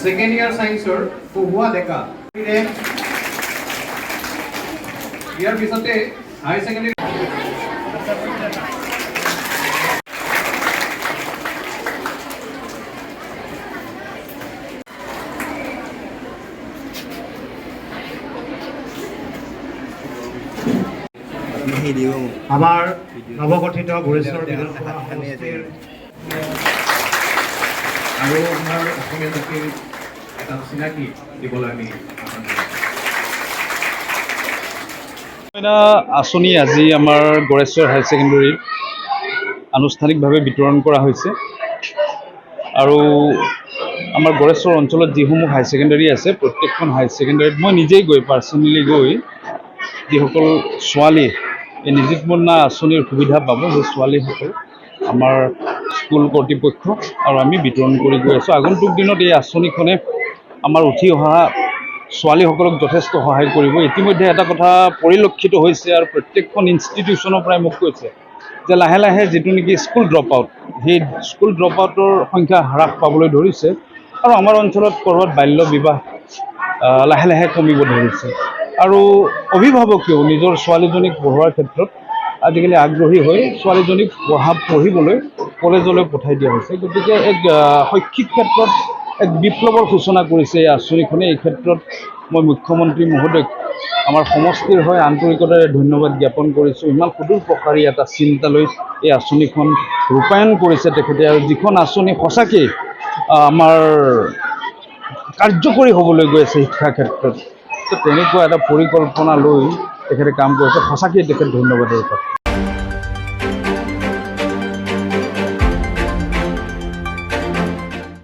Second ইয়াৰ সায়েন্সৰ পঢ়ুৱা ডেকা ইয়াৰ পিছতে হাই secondary আমাৰ নৱগঠিত গুৰেশ্বৰ বিধানসভা সমষ্টিৰ আৰু আমাৰ অসমীয়া জাতিৰ এটা চিনাকি দিবলৈ আমি আঁচনি আজি আমাৰ গড়েশ্বৰ হায়াৰ ছেকেণ্ডেৰীত আনুষ্ঠানিকভাৱে বিতৰণ কৰা হৈছে আৰু আমাৰ গড়েশ্বৰ অঞ্চলত যিসমূহ হায়াৰ ছেকেণ্ডেৰী আছে প্ৰত্যেকখন হায়াৰ ছেকেণ্ডেৰীত মই নিজেই গৈ পাৰ্চনেলি গৈ যিসকল ছোৱালী এই নিযুত মইনা আঁচনিৰ সুবিধা পাব সেই ছোৱালীসকল আমাৰ স্কুল কৰ্তৃপক্ষ আৰু আমি বিতৰণ কৰি গৈ আছোঁ। আগন্তুক দিনত এই আঁচনিখনে আমাৰ উঠি অহা ছোৱালীসকলক যথেষ্ট সহায় কৰিব। ইতিমধ্যে এটা কথা পৰিলক্ষিত হৈছে আৰু প্ৰত্যেকখন ইনষ্টিটিউশ্যনৰ পৰাই মোক কৈছে যে লাহে লাহে যিটো নেকি স্কুল ড্ৰপ আউট সেই স্কুল ড্ৰপ আউটৰ সংখ্যা হ্ৰাস পাবলৈ ধৰিছে আৰু আমাৰ অঞ্চলত ক'ৰবাত বাল্য বিবাহ লাহে লাহে কমিব ধৰিছে আৰু অভিভাৱকেও নিজৰ ছোৱালীজনীক পঢ়োৱাৰ ক্ষেত্ৰত আজিকালি আগ্ৰহী হৈ ছোৱালীজনীক পঢ়িবলৈ কলেজলৈ পঠাই দিয়া হৈছে। গতিকে এক শৈক্ষিক ক্ষেত্ৰত এক বিপ্লৱৰ সূচনা কৰিছে এই আঁচনিখনে। এই ক্ষেত্ৰত মই মুখ্যমন্ত্ৰী মহোদয়ক আমাৰ সমষ্টিৰ হৈ আন্তৰিকতাৰে ধন্যবাদ জ্ঞাপন কৰিছোঁ। ইমান সুদূৰ প্ৰসাৰী এটা চিন্তালৈ এই আঁচনিখন ৰূপায়ণ কৰিছে তেখেতে আৰু যিখন আঁচনি সঁচাকেই আমাৰ কাৰ্যকৰী হ'বলৈ গৈ আছে শিক্ষাৰ ক্ষেত্ৰত। তো তেনেকুৱা এটা পৰিকল্পনা লৈ তেখেতে কাম কৰিছে, সঁচাকৈ তেখেত ধন্যবাদৰ কথা।